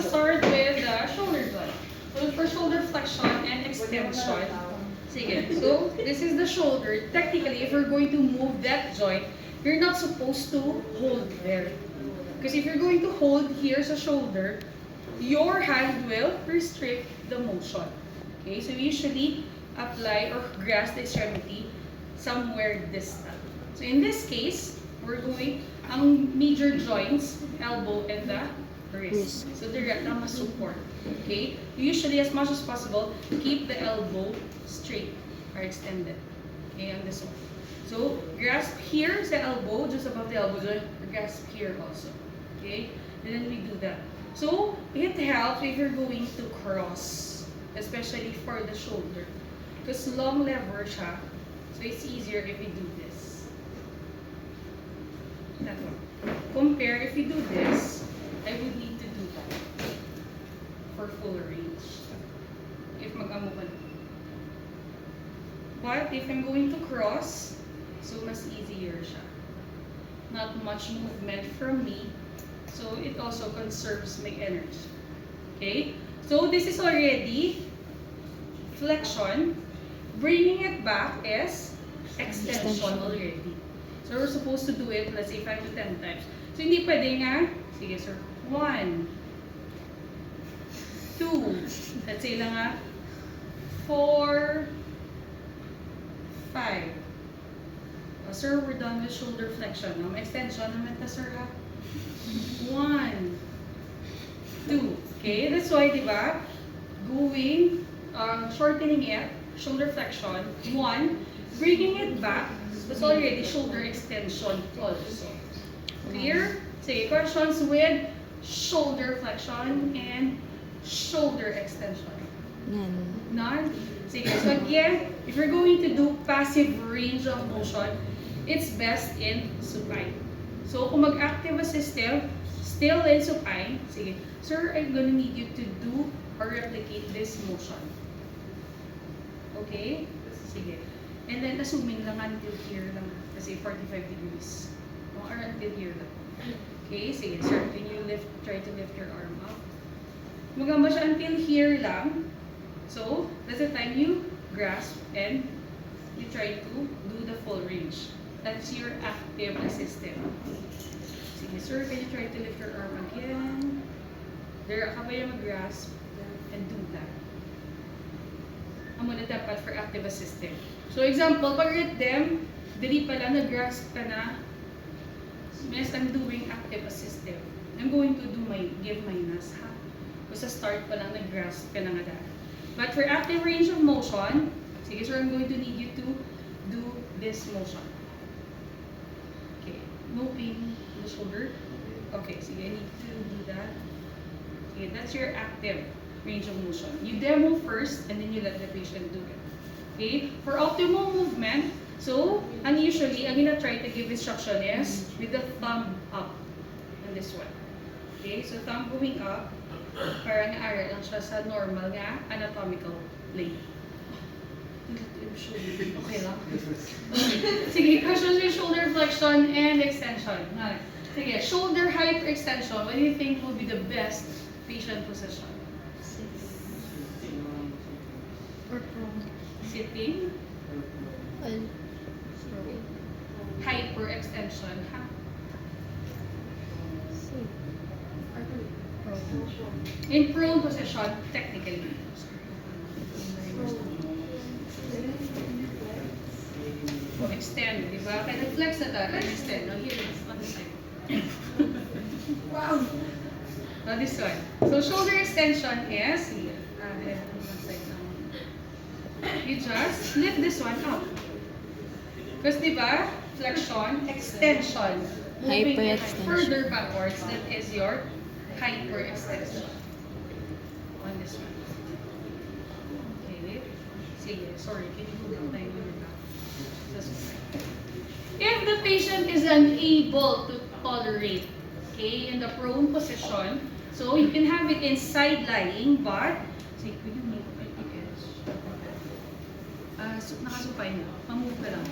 we'll start with the shoulder joint. So for shoulder flexion and extension, sige. So this is the shoulder. Technically, if you're going to move that joint, you're not supposed to hold there. Because if you're going to hold here sa shoulder, your hand will restrict the motion. Okay, so usually apply or grasp the extremity somewhere distant. So in this case, we're going ang major joints, elbow and the wrist. So direct lang support. Okay? Usually, as much as possible, keep the elbow straight or extended. Okay, on this one. So grasp here sa elbow, just above the elbow joint, grasp here also. Okay? And then we do that. So it helps if you're going to cross, especially for the shoulder. Because long lever siya, so it's easier if you do this. That one. Compare if you do this, I would need to do that for full range. If mag-amo ka na. But if I'm going to cross, so mas easier siya. Not much movement from me, so it also conserves my energy. Okay? So this is already flexion. Bringing it back is extension already. So we're supposed to do it, let's say 5 to 10 times. So hindi pwede nga, sige sir, 1, 2, let's say lang nga, 4, 5. Oh, sir, we're done with shoulder flexion. Now, extension naman ta sir ha. 1, 2. Okay, that's why, di ba, going, shortening it, shoulder flexion, 1, bringing it back, that's already shoulder extension also. Clear? Sige, questions with shoulder flexion and shoulder extension? None? Sige, so again, if you're going to do passive range of motion, it's best in supine. So kung mag-active assistive, still in supine, sige, sir, I'm gonna need you to do or replicate this motion. Okay? Sige. And then, assuming lang until here lang, kasi 45 degrees. Or until here lang. Okay, sige, sir, can you try to lift your arm up? Magamba siya until here lang. So, that's the time you grasp and you try to do the full range. That's your active assistive. Sige, sir, can you try to lift your arm again? There ka ba yung mag-grasp and do that. Ang muna dapat for active assistive. So, example, pag rhythm, dali pala, nag-grasp ka na, yes, I'm doing active assistive. I'm going to do give minus, ha? So, sa start pa lang, nag-grasp ka na nga dahil. But for active range of motion, sige, so I'm going to need you to do this motion. Okay, no pain in the shoulder. Okay, sige, I need to do that. Okay, that's your active range of motion. You demo first, and then you let the patient do it. Okay, for optimal movement, so, and usually, I'm gonna try to give instruction is with the thumb up on this one. Okay, so thumb going up, parang aral lang siya sa normal nga anatomical plane. Okay lang. Okay. Sige, questions with shoulder flexion and extension. Sige, shoulder hyperextension, what do you think will be the best patient position? Sitting. Hyperextension, ha? In prone position, technically. So, extend, di ba? Kaya flex na tayo, extend. No, here, on this side. Wow! Now, this one. So, shoulder extension is, here. You just lift this one up. Because, di ba, flexion, extension. Moving further backwards, that is your hyperextension. On this one. Okay. Sige, sorry, can you go down tayo your back? If the patient is unable to tolerate, okay, in the prone position, so you can have it in side lying, but, say, could you make it the edge? Nakasupay na. Pamove ka lang.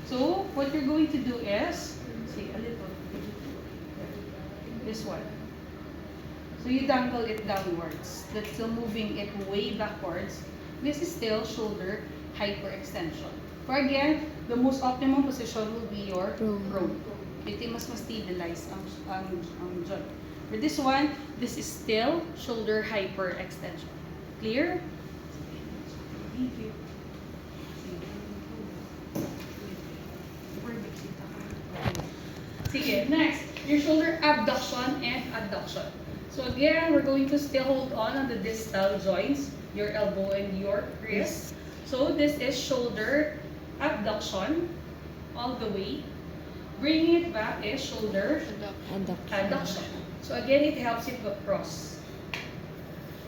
So, what you're going to do is, say, a little. This one. So you dangle it downwards. That's still moving it way backwards. This is still shoulder hyperextension. For again, the most optimum position will be your prone. Ito mas stabilize ang joint. For this one, this is still shoulder hyperextension. Clear? Thank you. Sige, next, your shoulder abduction and adduction. So again, we're going to still hold on the distal joints, your elbow and your wrist. So this is shoulder abduction all the way. Bringing it back is shoulder adduction. So again, it helps you to cross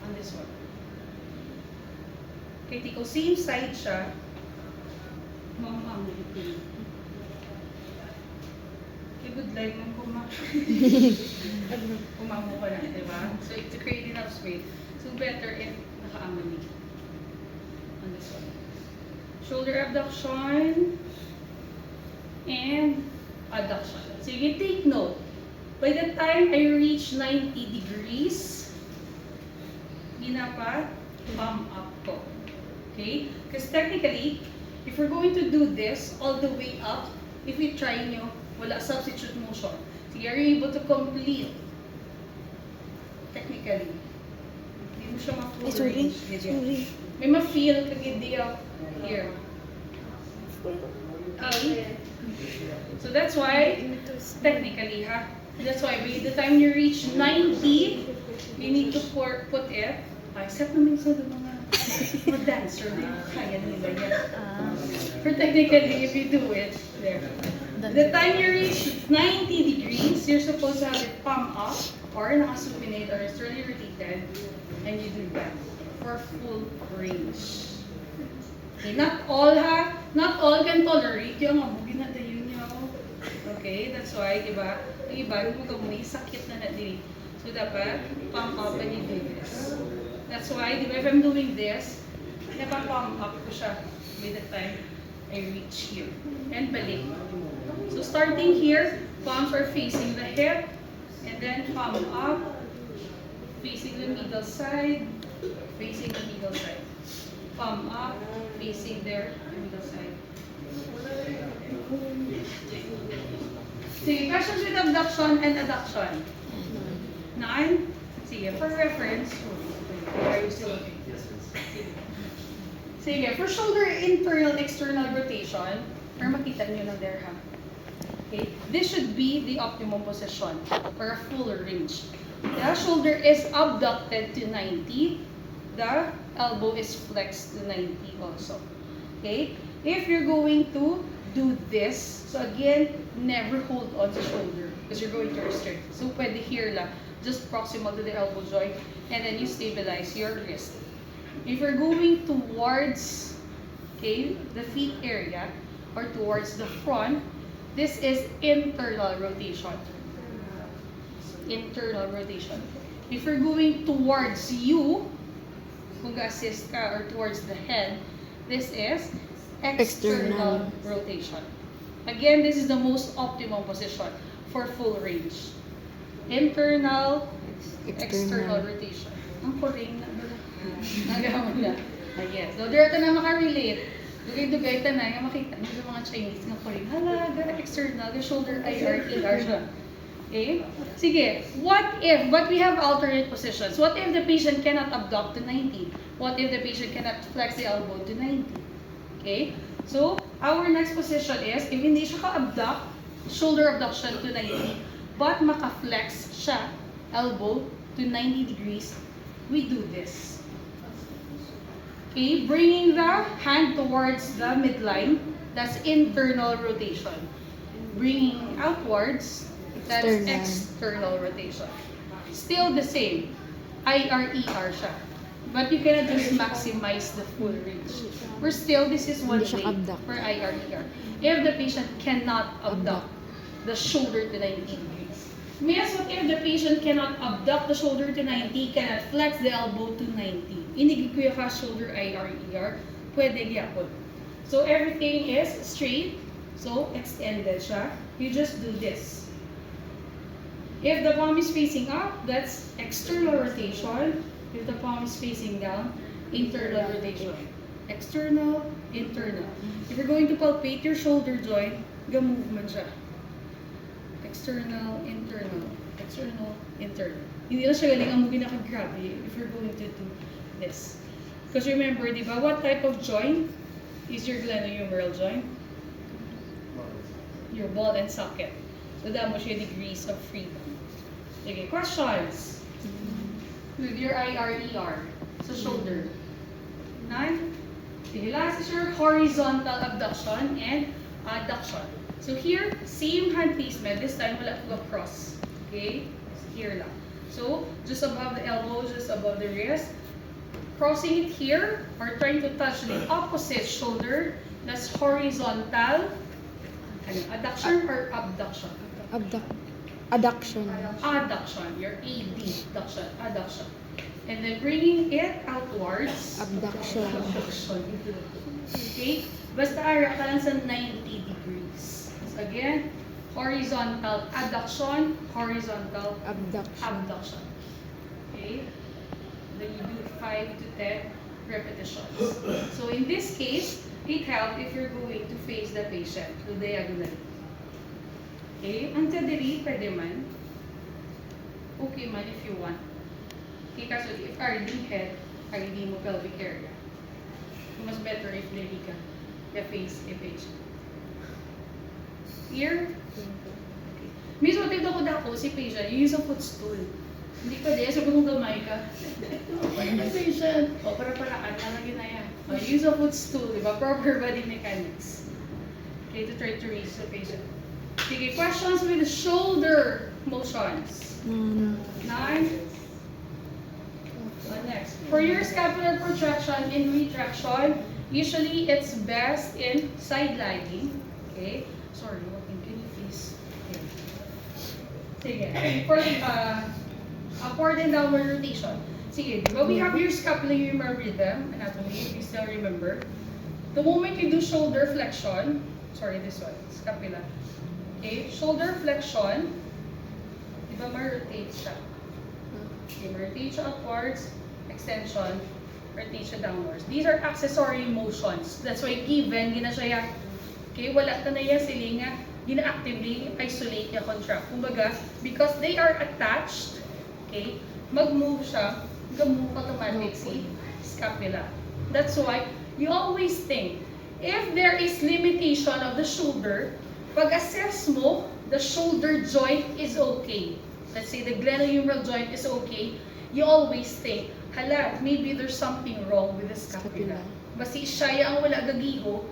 on this one. Okay, tiko, same side siya. Good like nang kumamo ka na, di ba? So to create enough space. So better if nakaamali on this one. Shoulder abduction and adduction. So you take note. By the time I reach 90 degrees, ginapa, palm up ko. Okay? Because technically, if we're going to do this all the way up, if we try nyo, wala substitute motion. So you're able to complete technically. Hindi mo siya ma-full range. Sorry. May ma-feel kagid diya here. So that's why, technically that's why by the time you reach 90, you need to put it, except naman sa mga dancer, kaya nila yan. But technically, if you do it, there. By the time you reach 90 degrees, you're supposed to have it palm up or nakasupinate or externally rotated, and you do that for full range. Okay, not all can tolerate yung abugin na dayon nyo. Okay, that's why, diba, yung iba, may sakit na diri. So dapat, palm up and you do this. That's why, diba, if I'm doing this, napapalm up ko siya by the time I reach here. And balik. So starting here, palms are facing the hip, and then palm up, facing the middle side, facing the middle side. Palm up, facing there, the middle side. Sige, questions with abduction and adduction. 9? Sige, for reference, are you still looking? Sige, for shoulder internal, external rotation, or makita nyo na there ha. Okay, this should be the optimum position for a full range. The shoulder is abducted to 90. The elbow is flexed to 90 also. Okay, if you're going to do this, so again, never hold on the shoulder because you're going to restrict. So pwede here lang, just proximal to the elbow joint, and then you stabilize your wrist. If you're going towards, okay, the feet area or towards the front, this is internal rotation. Internal rotation. If you're going towards you, kung assist ka, or towards the head, this is external rotation. Again, this is the most optimum position for full range. Internal, external rotation. Ang koring na ba? Nagawin na. Yes. So, dito na makarelate. Dugay-dugay ta na, yung makita mo sa mga Chinese nga koring. Hala, external, the shoulder IR, ER siya. Okay? Sige, what we have alternate positions. What if the patient cannot abduct to 90? What if the patient cannot flex the elbow to 90? Okay? So, our next position is, if hindi siya ka-abduct, shoulder abduction to 90, but maka-flex siya, elbow to 90 degrees, we do this. Okay? Bringing the hand towards the midline, that's internal rotation. Bringing outwards, that's external rotation. Still the same. IR-ER siya. But you cannot just maximize the full range. This is one way for IR-ER. If the patient cannot abduct the shoulder to 90 degrees. Yes, what if the patient cannot abduct the shoulder to 90, cannot flex the elbow to 90? Hindi ko yung shoulder IR-ER, pwede gyapon. So everything is straight, so extended siya. You just do this. If the palm is facing up, that's external rotation. If the palm is facing down, internal rotation. External, internal. If you're going to palpate your shoulder joint, ga-movement siya. External, internal. External, internal. Hindi lang siya galing ang ginaka-grabe if you're going to do this. Because remember, di ba, what type of joint is your glenohumeral joint? Your ball and socket. So that mo siya degrees of freedom. Okay, questions? With your IRER sa shoulder. None? Okay, last is your horizontal abduction and adduction. So here, same hand placement. This time, wala ko cross. Okay? Here lang. So, just above the elbow, just above the wrist. Crossing it here, or trying to touch the opposite shoulder. That's horizontal. Adduction or abduction? Adduction. Adduction. Your AD. Adduction. Adduction. And then bringing it outwards. Abduction. Abduction. Okay? Basta ara ka lang sa 90 degrees. So again, horizontal adduction, horizontal Abduction. abduction. Okay? Then you do 5 to 10 repetitions. So in this case, it helps if you're going to face the patient, so diagonally. Okay? Ang diri, pwede man. Okay man if you want. Okay, kaso if RD head, RD mo pelvic area. Mas better if diri ka. The face, a patient. Here. Okay. Mismo dito ko dako si patient, you use a footstool. Hindi pa din, sabi kong gamay ka. Patient. O, para-paraan, lalagyan na yan. O, use a footstool, di ba? Proper body mechanics. Okay, to try to reach the patient. Okay, questions with shoulder motions. Nine. Next. For your scapular protraction and retraction, usually it's best in side lying. Okay? Sorry, can you please? Okay. Sige. For upward and downward rotation. Sige, but we have your scapular rhythm anatomy, if you still remember. The moment you do shoulder flexion, sorry, this one, scapula. Okay, shoulder flexion, di ba ma-rotate siya? Okay, rotate siya upwards, extension, rotate siya downwards. These are accessory motions. That's why given, gina siya, okay, wala ta na yan sila nga, gina-actively isolate yung contract. Kumbaga, because they are attached, okay, mag-move siya, mag-move automatic si scapula. That's why, you always think, if there is limitation of the shoulder, pag-assess mo, the shoulder joint is okay. Let's say the glenohumeral joint is okay. You always think, hala, maybe there's something wrong with the scapula. Basi siya ang wala gagiho,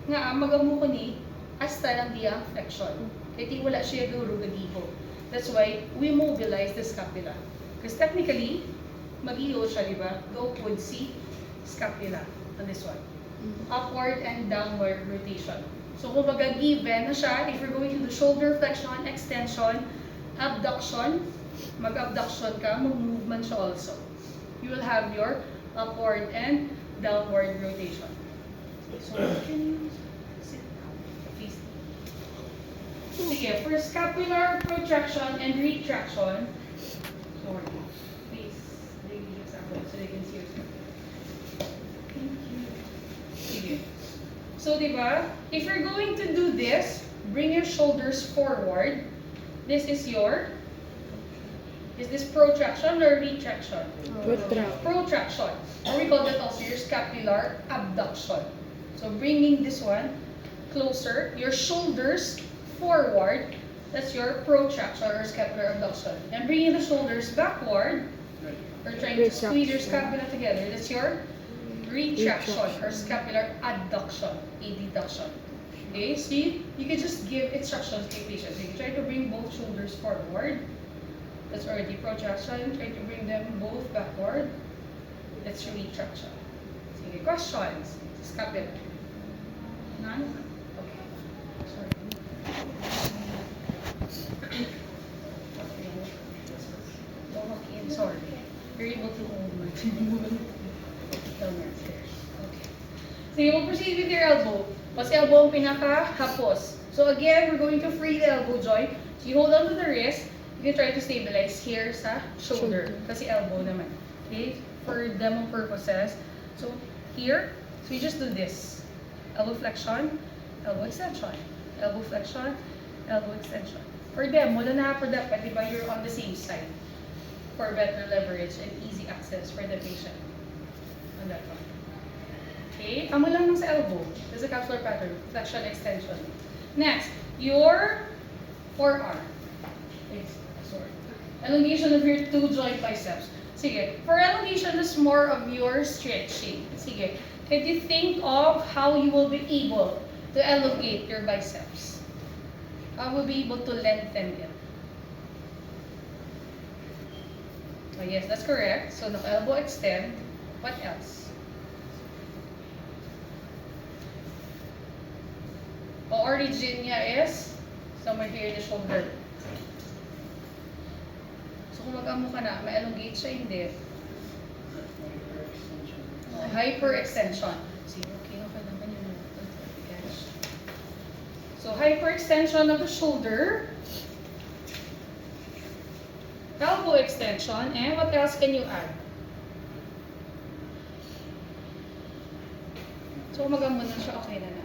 nga magamu ko ni, hasta lang diya flexion. Kaya wala siya guro gagiho. That's why we mobilize the scapula. Because technically, mag-iyo siya, di ba? Go upward, see scapula on this one. Upward and downward rotation. So, kumbaga, given na siya, if you're going to do shoulder flexion, extension, abduction, mag-abduction ka, mag-movement siya also. You will have your upward and downward rotation. So, can you sit down? Please. Sige, for scapular protraction and retraction, sorry, please, lady example so they can see your scapula. Thank you. Sige. So, di ba, if you're going to do this, bring your shoulders forward. This is your, is this protraction or retraction? Protraction. Or we call that also your scapular abduction. So, bringing this one closer, your shoulders forward, that's your protraction or scapular abduction. And bringing the shoulders backward, or trying to squeeze your scapula together, that's your retraction or scapular adduction, adduction. Okay, see, you can just give instructions to your patient. You can try to bring both shoulders forward. That's already protraction. Try to bring them both backward. That's your retraction. Sige, questions? Scapula. None? Okay. Sorry. Don't look in. Sorry. You're able to hold my Okay. So you will proceed with your elbow. Kasi elbow ang pinaka-hapos. So again, we're going to free the elbow joint. So you hold on to the wrist. You can try to stabilize here sa shoulder. Shoulder. Kasi elbow naman. Okay? For demo purposes. So, here, so you just do this. Elbow flexion, elbow extension. Elbow flexion, elbow extension. For demo, na for dapat, di ba, you're on the same side. For better leverage and easy access for the patient. On that one. Okay? Amo lang ng sa elbow. This is a capsular pattern. Flexion, extension. Next, your forearm. Okay, sorry. Elongation of your two joint biceps. Sige. For elongation, that's more of your stretching. Sige. Can you think of how you will be able to elongate your biceps? How will be able to lengthen it? Oh, yes, that's correct. So, naka-elbow extend. What else? O origin niya is somewhere here in the shoulder. So, kung mag-amo ka na, ma-elongate siya, hindi. Hyperextension. See, okay, okay naman yung gosh. So, hyperextension of the shoulder. Elbow extension. And what else can you add? So, kung mag-amo na siya, okay na na.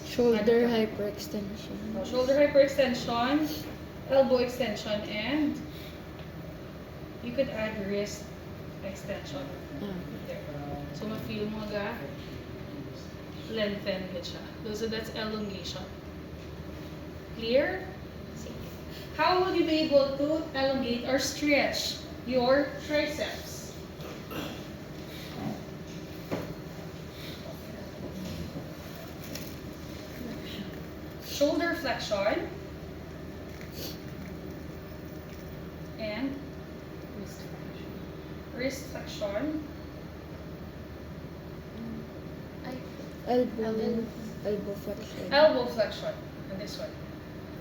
Shoulder hyperextension. Shoulder hyperextension, elbow extension, and you could add wrist extension. Ah. There. So, ma-feel mo ga lengthen it siya. So, that's elongation. Clear? How would you be able to elongate or stretch your triceps? Shoulder flexion and wrist flexion. Elbow flexion. Elbow flexion, and this one.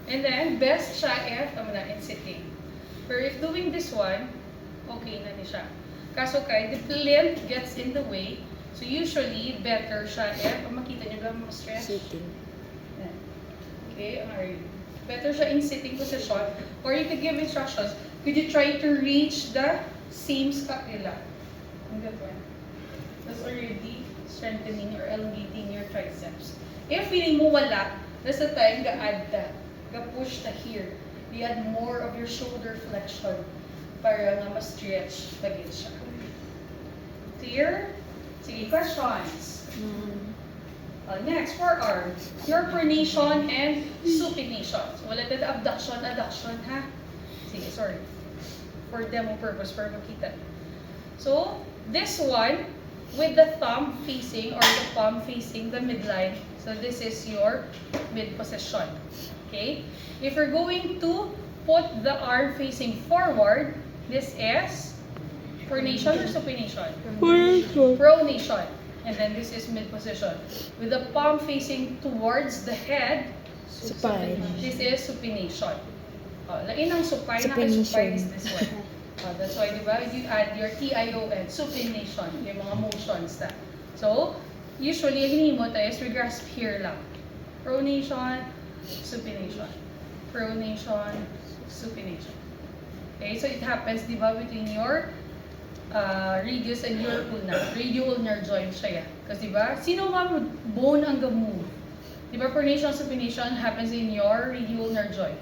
And then, best siya if, in sitting. Pero if doing this one, okay na ni siya. Kaso kay, the plinth gets in the way. So usually, better siya if, makita niyo ba mga stretch? Sitting. Yan. Okay, alright. Better siya in sitting position. Or you could give instructions. Could you try to reach the same scapula? Ang good one. That's already strengthening or elongating your triceps. If feeling mo wala, that's the time ga-add that. Ga-push na here. You add more of your shoulder flexion para nga ma-stretch pagin siya. Clear? Sige, questions? Next, forearm. Your pronation and supination. So, wala tayo abduction, adduction, ha? Sige, sorry. For demo purpose, for makita. So, this one, with the thumb facing or the palm facing the midline. So, this is your mid position. Okay? If you're going to put the arm facing forward, this is pronation or supination? Pronation. And then this is mid position. With the palm facing towards the head, Supine. this is supination. Lain ang supine, supine is this one. That's why, di ba, you add your TION, supination, yung mga motions na. So, usually, ang hinihimo tayo is we grasp here lang. Pronation, supination. Pronation, supination. Okay, so it happens, di ba, between your radius and your ulnar. Radio-ulnar joint siya. Kasi di ba, sino nga bone ang move? Di ba, pronation, supination happens in your radio-ulnar joint.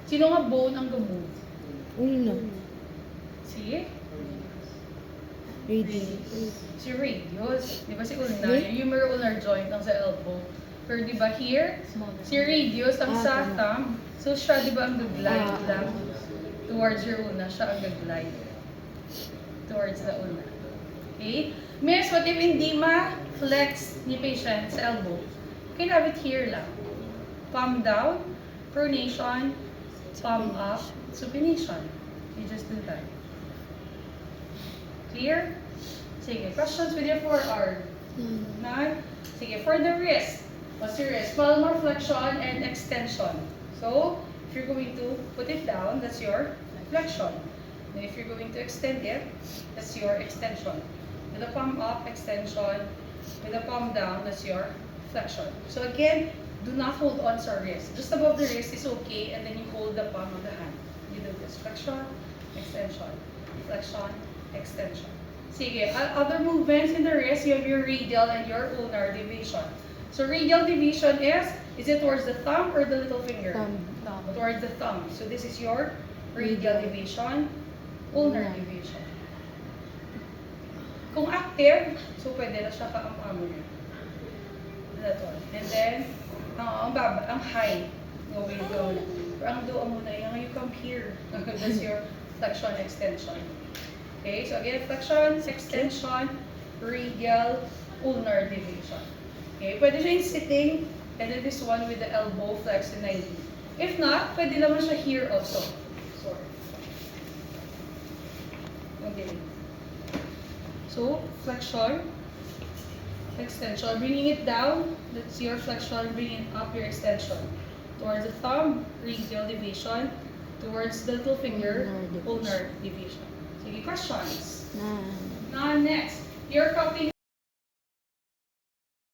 Sino nga bone ang move? Ulnar. Si? Radius. Si radius. Di ba si ulnar? Yung humeral-ulnar joint ang sa elbow. Pero di ba here, si radius ang sa thumb. So siya di ba ang glide lang towards your ulna. Siya ang glide towards the ulna. Okay? Miss, what if hindi ma-flex ni patient sa elbow? You can have it here lang. Palm down, pronation, palm up, supination. You just do that. Clear? Sige, questions with your forearm? None? Sige, for the wrist. What's your wrist? Palmar flexion and extension. So, if you're going to put it down, that's your flexion. And if you're going to extend it, that's your extension. With the palm up, extension. With the palm down, that's your flexion. So again, do not hold on sa wrist. Just above the wrist is okay, and then you hold the palm of the hand. You do Just flexion, extension, flexion, extension. Sige, other movements in the wrist, you have your radial and your ulnar division. So radial division is it towards the thumb or the little finger? Thumb. Towards the thumb. So this is your radial division, ulnar Ulnar. division. Kung active, so pwede na siya kaam-amo niya. That one. And then, ang high, going down. Pero ang doon muna, you come here. That's your flexion, extension. Okay, so again, flexion, extension, radial, ulnar division. Okay, pwede siya yung sitting, and then this one with the elbow flexed to 90. If not, pwede naman siya here also. Sorry. Okay. So, flexion, extension, bringing it down, that's your flexion, bringing up your extension. Towards the thumb, radial division. Towards the little finger, Ulnar division. ulnar division. Sige, questions? None. Now next, you're copying